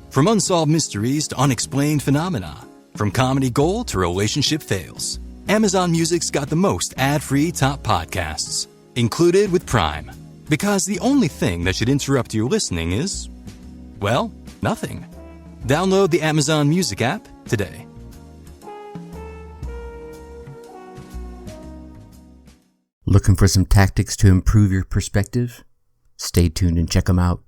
From unsolved mysteries to unexplained phenomena, from comedy gold to relationship fails, Amazon Music's got the most ad-free top podcasts, included with Prime. Because the only thing that should interrupt your listening is, well, nothing. Download the Amazon Music app today. Looking for some tactics to improve your perspective? Stay tuned and check them out.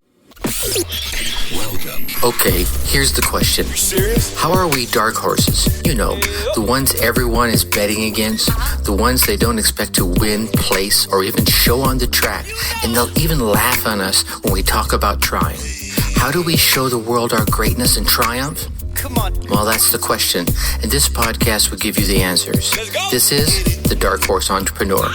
Welcome. Okay, here's the question. You serious? How are we dark horses? You know, the ones everyone is betting against, the ones they don't expect to win, place, or even show on the track, and they'll even laugh on us when we talk about trying. How do we show the world our greatness and triumph? Come on. Well, that's the question, and this podcast will give you the answers. Let's go. This is The Dark Horse Entrepreneur.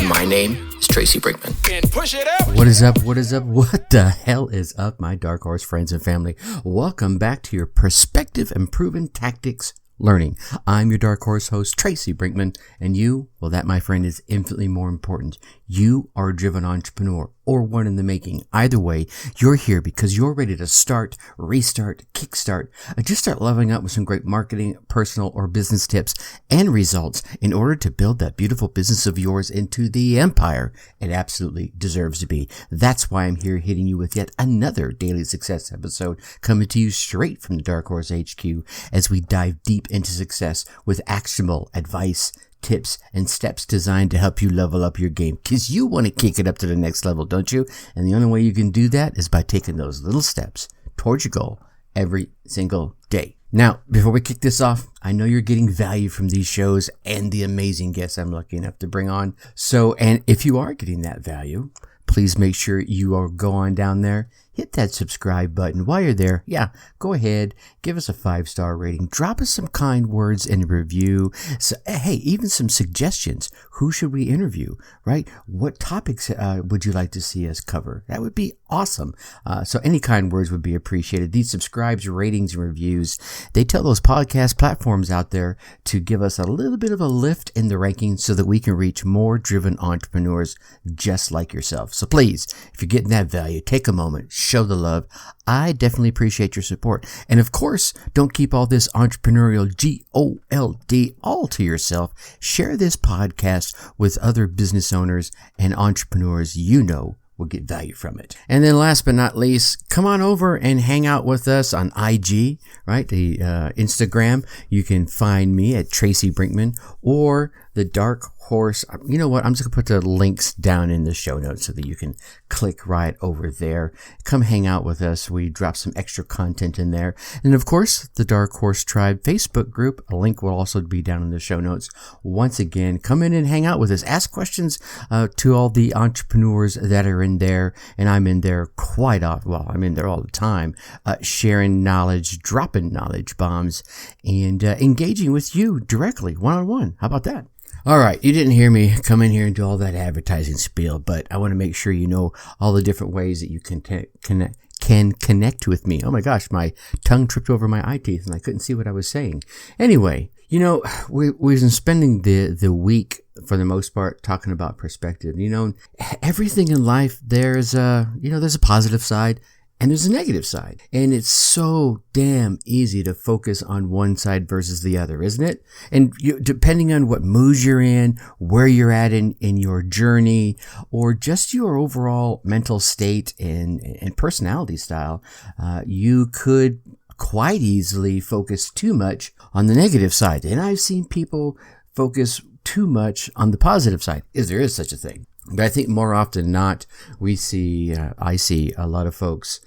My name is Tracy Brinkman. And push it up. What is up? What is up? What the hell is up, my Dark Horse friends and family? Welcome back to your Perspective and Proven Tactics Learning. I'm your Dark Horse host, Tracy Brinkman, and you, well, that, my friend, is infinitely more important. You are a driven entrepreneur or one in the making. Either way, you're here because you're ready to start, restart, kickstart, just start leveling up with some great marketing, personal, or business tips and results in order to build that beautiful business of yours into the empire it absolutely deserves to be. That's why I'm here hitting you with yet another daily success episode coming to you straight from the Dark Horse HQ as we dive deep into success with actionable advice, tips, and steps designed to help you level up your game, because you want to kick it up to the next level, don't you? And the only way you can do that is by taking those little steps towards your goal every single day. Now, before we kick this off, I know you're getting value from these shows and the amazing guests I'm lucky enough to bring on. So, and if you are getting that value, please make sure you go on down there, hit that subscribe button. While you're there, go ahead, give us a 5-star rating, drop us some kind words in a review. So, hey, even some suggestions. Who should we interview, right? What topics would you like to see us cover? That would be awesome. So any kind words would be appreciated. These subscribes, ratings, and reviews, they tell those podcast platforms out there to give us a little bit of a lift in the rankings so that we can reach more driven entrepreneurs just like yourself. So please, if you're getting that value, take a moment, show the love. I definitely appreciate your support. And of course, don't keep all this entrepreneurial GOLD all to yourself. Share this podcast with other business owners and entrepreneurs you know will get value from it. And then last but not least, come on over and hang out with us on IG, right? The Instagram. You can find me at Tracy Brinkman or the Dark Horse. You know what? I'm just going to put the links down in the show notes so that you can click right over there. Come hang out with us. We drop some extra content in there. And of course, the Dark Horse Tribe Facebook group. A link will also be down in the show notes. Once again, come in and hang out with us. Ask questions to all the entrepreneurs that are in there. And I'm in there quite often. Well, I'm in there all the time, sharing knowledge, dropping knowledge bombs, and engaging with you directly, one-on-one. How about that? All right, you didn't hear me come in here and do all that advertising spiel, but I want to make sure you know all the different ways that you can connect with me. Oh my gosh, my tongue tripped over my eye teeth and I couldn't see what I was saying. Anyway, you know, we've been spending the week, for the most part, talking about perspective. You know, everything in life, there's a positive side and there's a negative side. And it's so damn easy to focus on one side versus the other, isn't it? And depending on what mood you're in, where you're at in your journey, or just your overall mental state and personality style, you could quite easily focus too much on the negative side. And I've seen people focus too much on the positive side, if there is such a thing. But I think more often than not, I see a lot of folks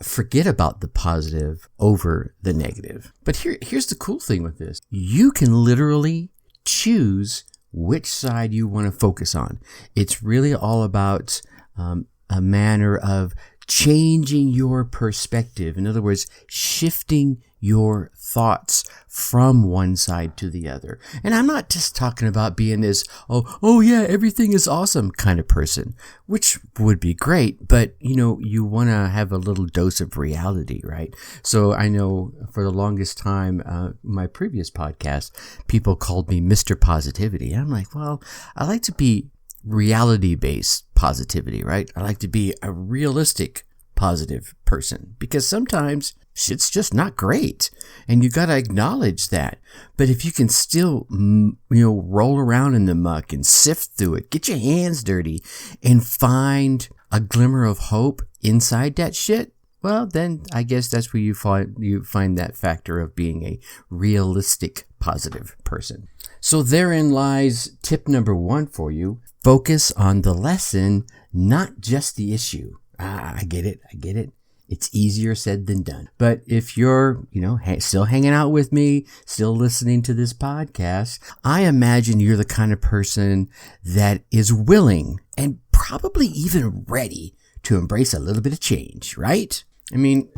forget about the positive over the negative. But here's the cool thing with this. You can literally choose which side you want to focus on. It's really all about a manner of changing your perspective. In other words, shifting your thoughts from one side to the other. And I'm not just talking about being this, oh yeah, everything is awesome kind of person, which would be great, but you want to have a little dose of reality, right? So I know for the longest time, my previous podcast, people called me Mr. Positivity. I'm like, well, I like to be reality-based positivity, right? I like to be a realistic positive person, because sometimes shit's just not great and you got to acknowledge that. But if you can still, roll around in the muck and sift through it, get your hands dirty and find a glimmer of hope inside that shit, well, then I guess that's where you find that factor of being a realistic positive person. So therein lies tip number 1 for you. Focus on the lesson, not just the issue. I get it. It's easier said than done. But if you're, still hanging out with me, still listening to this podcast, I imagine you're the kind of person that is willing and probably even ready to embrace a little bit of change, right? I mean,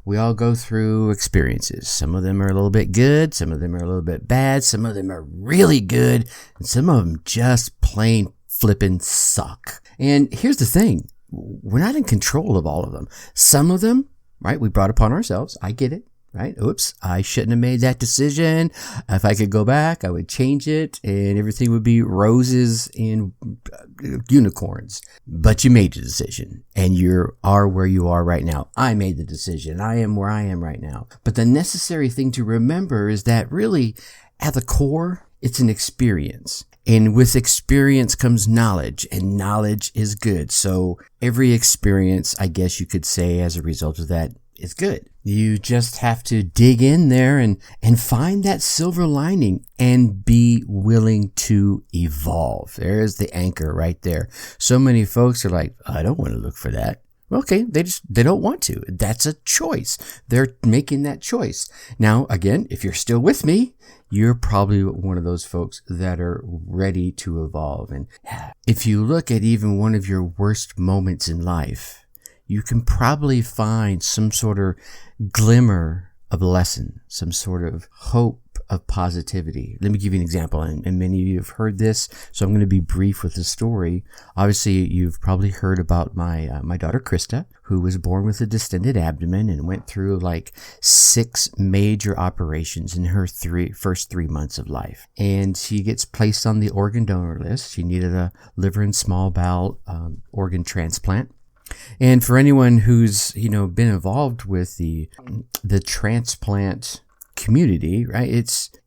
we all go through experiences. Some of them are a little bit good. Some of them are a little bit bad. Some of them are really good. And some of them just plain flippin' suck. And here's the thing. We're not in control of all of them. Some of them, right, we brought upon ourselves. I get it, right? Oops, I shouldn't have made that decision. If I could go back, I would change it and everything would be roses and unicorns. But you made the decision and you are where you are right now. I made the decision. I am where I am right now. But the necessary thing to remember is that really at the core, it's an experience. And with experience comes knowledge, and knowledge is good. So every experience, I guess you could say, as a result of that, is good. You just have to dig in there and find that silver lining and be willing to evolve. There's the anchor right there. So many folks are like, I don't want to look for that. Okay, they don't want to. That's a choice. They're making that choice. Now, again, if you're still with me, you're probably one of those folks that are ready to evolve. And if you look at even one of your worst moments in life, you can probably find some sort of glimmer of lesson, some sort of hope of positivity. Let me give you an example, and many of you have heard this, so I'm going to be brief with the story. Obviously, you've probably heard about my daughter Krista, who was born with a distended abdomen and went through like 6 major operations in her first 3 months of life. And she gets placed on the organ donor list. She needed a liver and small bowel organ transplant. And for anyone who's, been involved with the transplant community, right?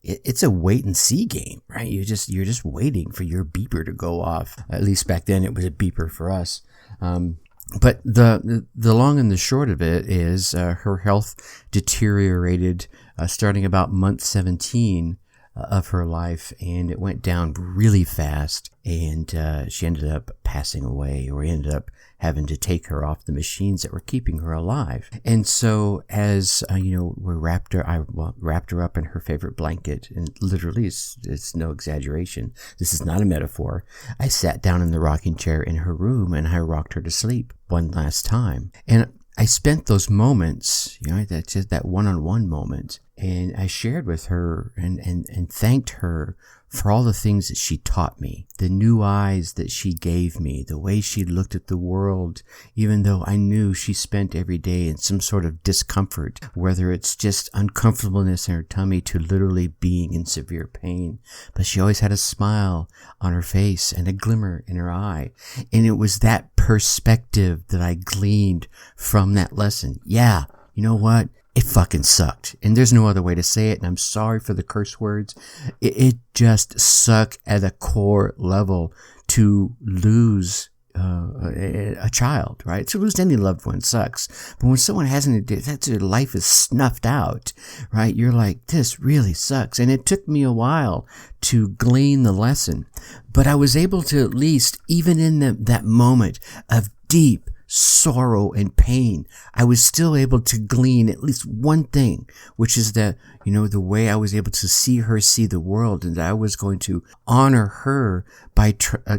It's a wait and see game, right? You're just waiting for your beeper to go off. At least back then it was a beeper for us. But the long and the short of it is, her health deteriorated, starting about month 17 of her life, and it went down really fast, and she ended up passing away, or ended up having to take her off the machines that were keeping her alive. And so as, I wrapped her up in her favorite blanket, and literally it's no exaggeration. This is not a metaphor. I sat down in the rocking chair in her room and I rocked her to sleep one last time. And I spent those moments, that's just that one-on-one moment, and I shared with her and thanked her for all the things that she taught me, the new eyes that she gave me, the way she looked at the world, even though I knew she spent every day in some sort of discomfort, whether it's just uncomfortableness in her tummy to literally being in severe pain. But she always had a smile on her face and a glimmer in her eye. And it was that perspective that I gleaned from that lesson. Yeah, you know what? It fucking sucked. And there's no other way to say it. And I'm sorry for the curse words. It just sucked at a core level to lose a child, right? To lose any loved one sucks. But when someone hasn't, that's their life is snuffed out, right? You're like, this really sucks. And it took me a while to glean the lesson. But I was able to at least, even in that moment of deep sorrow and pain, I was still able to glean at least one thing, which is that, the way I was able to see her see the world, and that I was going to honor her by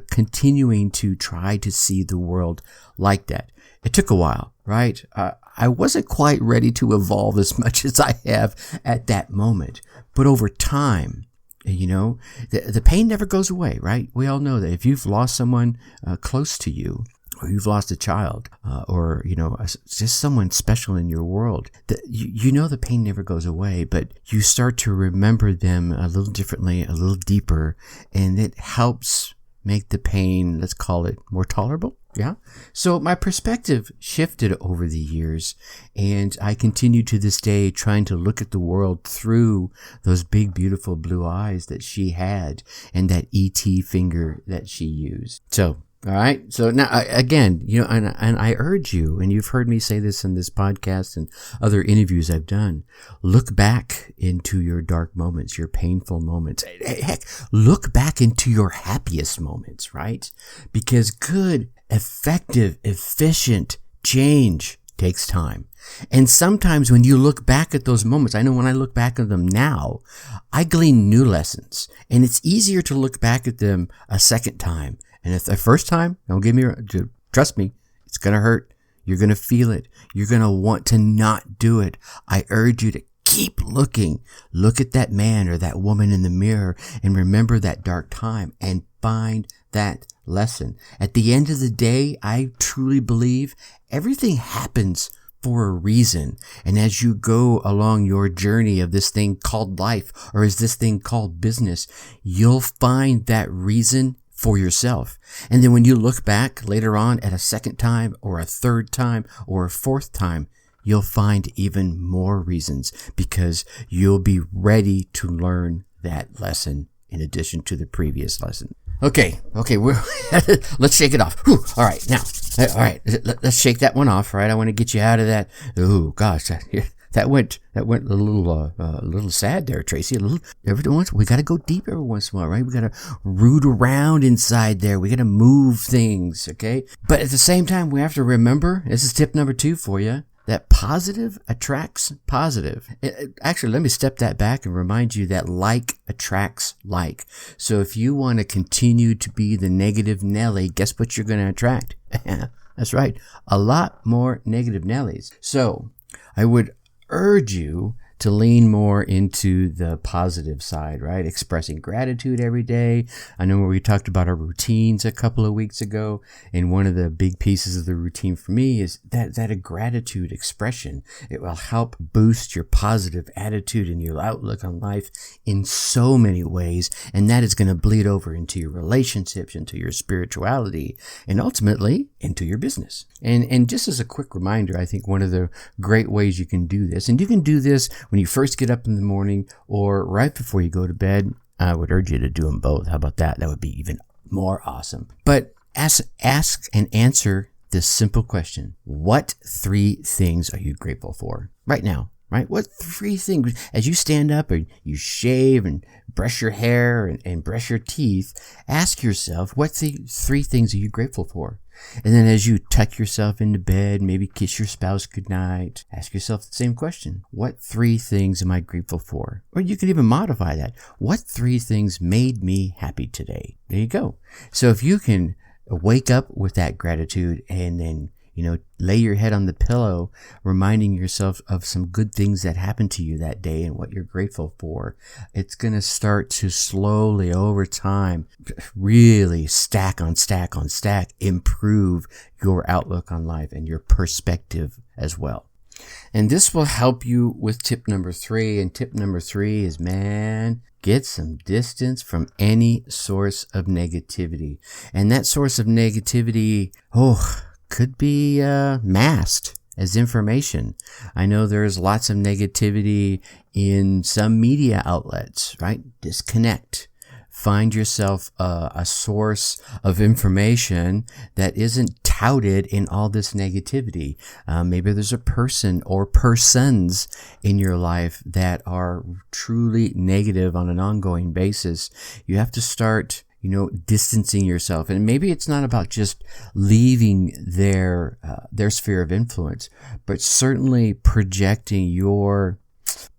continuing to try to see the world like that. It took a while, right? I wasn't quite ready to evolve as much as I have at that moment, but over time, the pain never goes away, right? We all know that if you've lost someone close to you, or you've lost a child, or, just someone special in your world, that the pain never goes away, but you start to remember them a little differently, a little deeper, and it helps make the pain, let's call it, more tolerable. Yeah. So my perspective shifted over the years, and I continue to this day trying to look at the world through those big, beautiful blue eyes that she had and that ET finger that she used. So, all right. So now, again, and I urge you, and you've heard me say this in this podcast and other interviews I've done, look back into your dark moments, your painful moments. Heck, look back into your happiest moments, right? Because good, effective, efficient change takes time. And sometimes when you look back at those moments, I know when I look back at them now, I glean new lessons. And it's easier to look back at them a second time. And if the first time, trust me, it's going to hurt. You're going to feel it. You're going to want to not do it. I urge you to keep looking. Look at that man or that woman in the mirror and remember that dark time and find that lesson. At the end of the day, I truly believe everything happens for a reason. And as you go along your journey of this thing called life, or is this thing called business, you'll find that reason for yourself. And then when you look back later on at a second time or a third time or a fourth time, you'll find even more reasons because you'll be ready to learn that lesson in addition to the previous lesson. Okay, let's shake it off. Whew, all right, now, let's shake that one off, right? I want to get you out of that. Oh gosh, that went a little sad there, Tracy. We got to go deep every once in a while, right? We got to root around inside there. We got to move things, okay? But at the same time, we have to remember, this is tip number 2 for you, that positive attracts positive. Actually, let me step that back and remind you that like attracts like. So if you want to continue to be the negative Nelly, guess what you're going to attract? That's right, a lot more negative Nellies. So I would urge you to lean more into the positive side, right? Expressing gratitude every day. I know we talked about our routines a couple of weeks ago, and one of the big pieces of the routine for me is that a gratitude expression. It will help boost your positive attitude and your outlook on life in so many ways, and that is going to bleed over into your relationships, into your spirituality, and ultimately into your business. And just as a quick reminder, I think one of the great ways you can do this, and you can do this when you first get up in the morning or right before you go to bed. I would urge you to do them both. How about that? That would be even more awesome. But ask and answer this simple question. What 3 things are you grateful for right now? Right? What 3 things, as you stand up or you shave and brush your hair and brush your teeth, ask yourself, what 3 things are you grateful for? And then as you tuck yourself into bed, maybe kiss your spouse goodnight, ask yourself the same question. What 3 things am I grateful for? Or you could even modify that. What 3 things made me happy today? There you go. So if you can wake up with that gratitude and then, lay your head on the pillow, reminding yourself of some good things that happened to you that day and what you're grateful for, it's going to start to slowly over time, really stack on stack on stack, improve your outlook on life and your perspective as well. And this will help you with tip number 3. And tip number 3 is, get some distance from any source of negativity. And that source of negativity, could be masked as information. I know there's lots of negativity in some media outlets, right? Disconnect. Find yourself a source of information that isn't touted in all this negativity. Maybe there's a person or persons in your life that are truly negative on an ongoing basis. You have to start distancing yourself. And maybe it's not about just leaving their sphere of influence, but certainly projecting your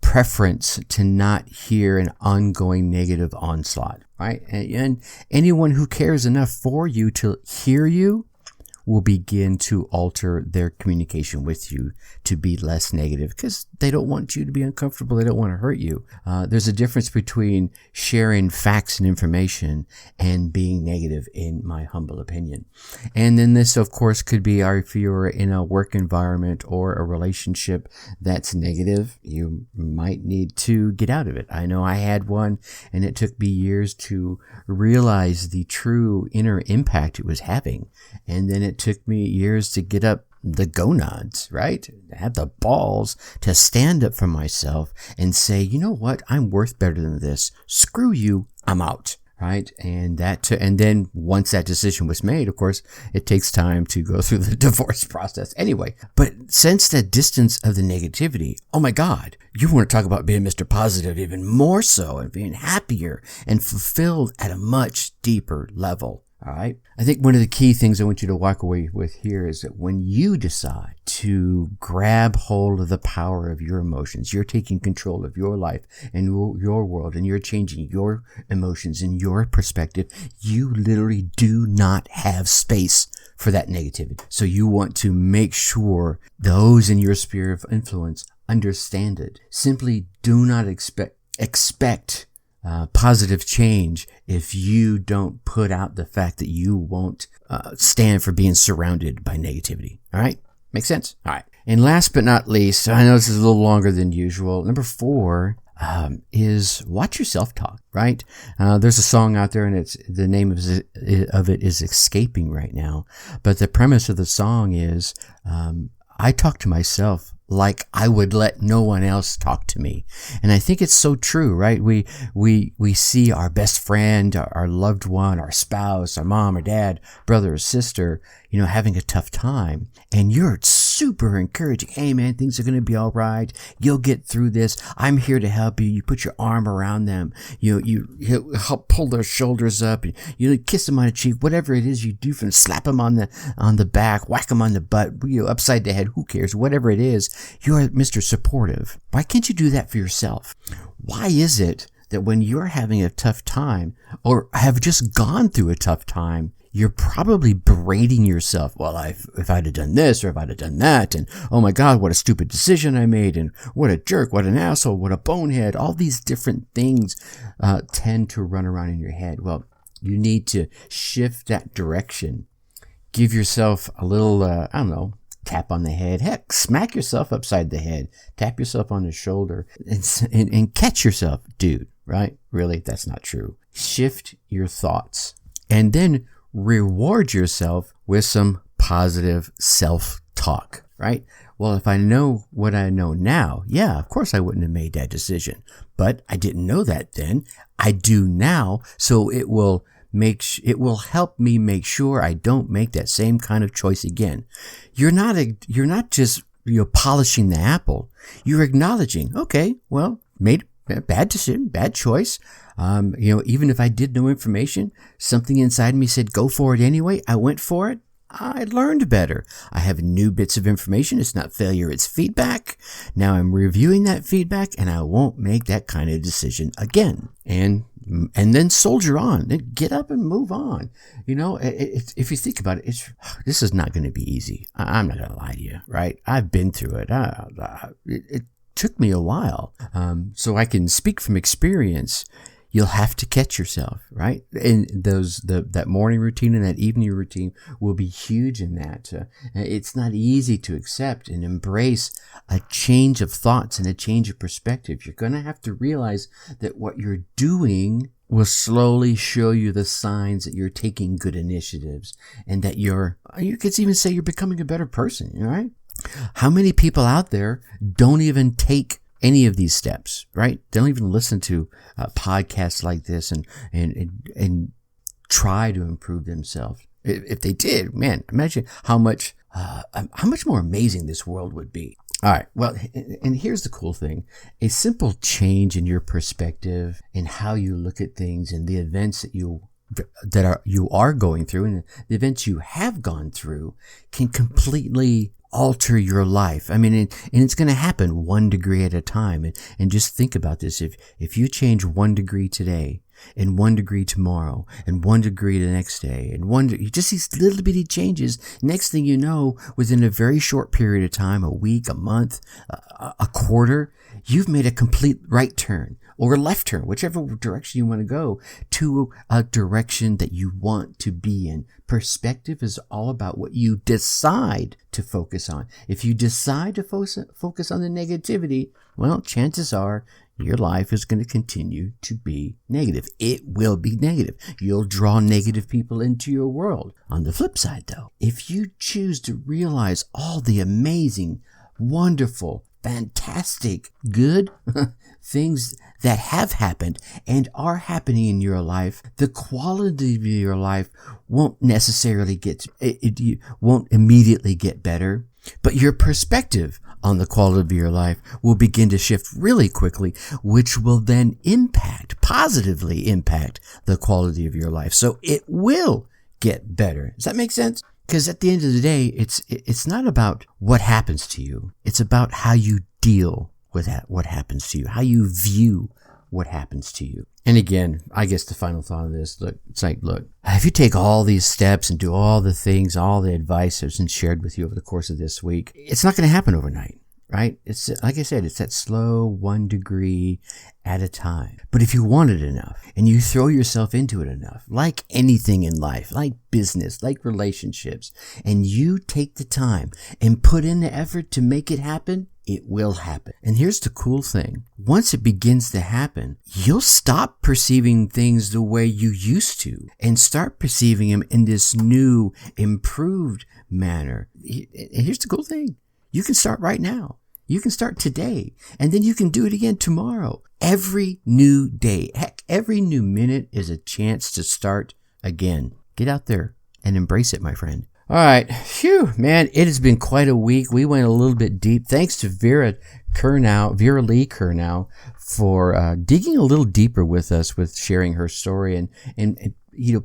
preference to not hear an ongoing negative onslaught, right? And anyone who cares enough for you to hear you will begin to alter their communication with you to be less negative, because they don't want you to be uncomfortable. They don't want to hurt you. There's a difference between sharing facts and information and being negative, in my humble opinion. And then this, of course, could be if you're in a work environment or a relationship that's negative, you might need to get out of it. I know I had one, and it took me years to realize the true inner impact it was having. And then it took me years to get up the gonads, right? I had the balls to stand up for myself and say, you know what? I'm worth better than this. Screw you. I'm out. Right. And and then once that decision was made, of course, it takes time to go through the divorce process anyway. But since that distance of the negativity, oh my God, you want to talk about being Mr. Positive even more so, and being happier and fulfilled at a much deeper level. All right. I think one of the key things I want you to walk away with here is that when you decide to grab hold of the power of your emotions, you're taking control of your life and your world, and you're changing your emotions and your perspective, you literally do not have space for that negativity. So you want to make sure those in your sphere of influence understand it. Simply do not expect positive change if you don't put out the fact that you won't stand for being surrounded by negativity. All right? Make sense? All right. And last but not least, I know this is a little longer than usual. Number 4 is watch your self-talk, right? There's a song out there, and the name of it is escaping right now. But the premise of the song is I talk to myself like I would let no one else talk to me. And I think it's so true, right? We see our best friend, our loved one, our spouse, our mom or dad, brother or sister, having a tough time. And you're super encouraging. Hey man, things are going to be all right. You'll get through this. I'm here to help you. You put your arm around them. You help pull their shoulders up. You kiss them on the cheek, whatever it is you do for them, slap them on the back, whack them on the butt, upside the head. Who cares? Whatever it is, you're Mr. Supportive. Why can't you do that for yourself? Why is it that when you're having a tough time or have just gone through a tough time, you're probably berating yourself? Well, if I'd have done this or if I'd have done that, and oh my God, what a stupid decision I made, and what a jerk, what an asshole, what a bonehead. All these different things tend to run around in your head. Well, you need to shift that direction. Give yourself a little, tap on the head. Heck, smack yourself upside the head. Tap yourself on the shoulder and catch yourself. Dude, right? Really? That's not true. Shift your thoughts. And then reward yourself with some positive self-talk, right? Well, if I know what I know now, yeah, of course I wouldn't have made that decision. But I didn't know that then. I do now, so it will help me make sure I don't make that same kind of choice again. You're not just polishing the apple. You're acknowledging, okay, well, made a bad decision, bad choice. Even if I did know information, something inside me said, go for it anyway. I went for it. I learned better. I have new bits of information. It's not failure, it's feedback. Now I'm reviewing that feedback, and I won't make that kind of decision again. And then soldier on. Then get up and move on. If you think about it, this is not going to be easy. I'm not going to lie to you, right? I've been through it. It took me a while. So I can speak from experience. You'll have to catch yourself, right? And that morning routine and that evening routine will be huge in that. It's not easy to accept and embrace a change of thoughts and a change of perspective. You're going to have to realize that what you're doing will slowly show you the signs that you're taking good initiatives, and that you could even say you're becoming a better person, right? How many people out there don't even take any of these steps, right? They don't even listen to podcasts like this and try to improve themselves. If they did, man, imagine how much more amazing this world would be. All right. Well, and here's the cool thing. A simple change in your perspective and how you look at things and the events that you are going through and the events you have gone through can completely alter your life. I mean, and it's going to happen 1 degree at a time. And just think about this. If you change 1 degree today, and 1 degree tomorrow, and 1 degree the next day, and just these little bitty changes. Next thing you know, within a very short period of time, a week, a month, a quarter, you've made a complete right turn or left turn, whichever direction you want to go, to a direction that you want to be in. Perspective is all about what you decide to focus on. If you decide to focus on the negativity, well, chances are your life is going to continue to be negative. It will be negative. You'll draw negative people into your world. On the flip side, though, if you choose to realize all the amazing, wonderful, fantastic, good things that have happened and are happening in your life, the quality of your life won't necessarily won't immediately get better, but your perspective on the quality of your life will begin to shift really quickly, which will then positively impact the quality of your life. So it will get better. Does that make sense? Because at the end of the day, it's not about what happens to you. It's about how you deal with what happens to you, how you view what happens to you. And again, I guess the final thought of this, look, if you take all these steps and do all the things, all the advice that's been shared with you over the course of this week, it's not going to happen overnight, right? It's, like I said, it's that slow 1 degree at a time. But if you want it enough and you throw yourself into it enough, like anything in life, like business, like relationships, and you take the time and put in the effort to make it happen, it will happen. And here's the cool thing. Once it begins to happen, you'll stop perceiving things the way you used to and start perceiving them in this new, improved manner. And here's the cool thing. You can start right now. You can start today, and then you can do it again tomorrow. Every new day, heck, every new minute is a chance to start again. Get out there and embrace it, my friend. All right. Phew, man, it has been quite a week. We went a little bit deep. Thanks to Vera Lee Kernow, for digging a little deeper with us, with sharing her story and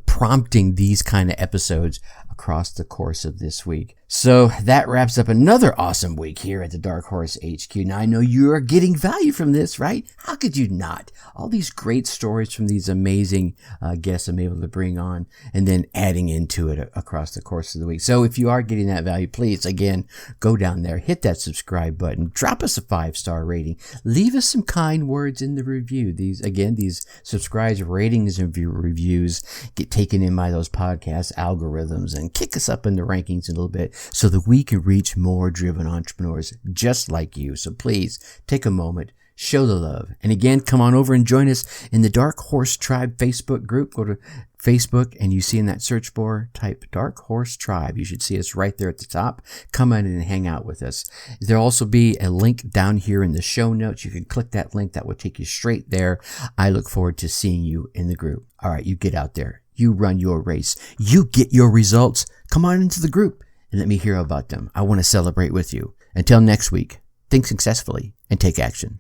prompting these kind of episodes across the course of this week. So that wraps up another awesome week here at the Dark Horse HQ. Now, I know you are getting value from this, right? How could you not? All these great stories from these amazing guests I'm able to bring on, and then adding into it across the course of the week. So if you are getting that value, please, again, go down there, hit that subscribe button, drop us a 5-star rating, leave us some kind words in the review. These subscribe ratings and reviews get taken in by those podcast algorithms and kick us up in the rankings a little bit, so that we can reach more driven entrepreneurs just like you. So please take a moment, show the love. And again, come on over and join us in the Dark Horse Tribe Facebook group. Go to Facebook and you see in that search bar, type Dark Horse Tribe. You should see us right there at the top. Come in and hang out with us. There'll also be a link down here in the show notes. You can click that link. That will take you straight there. I look forward to seeing you in the group. All right, you get out there. You run your race. You get your results. Come on into the group and let me hear about them. I want to celebrate with you. Until next week, think successfully and take action.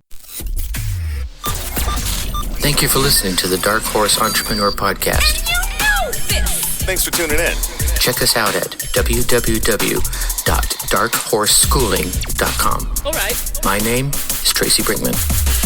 Thank you for listening to the Dark Horse Entrepreneur Podcast. And you know this! Thanks for tuning in. Check us out at www.darkhorseschooling.com. All right. My name is Tracy Brinkman.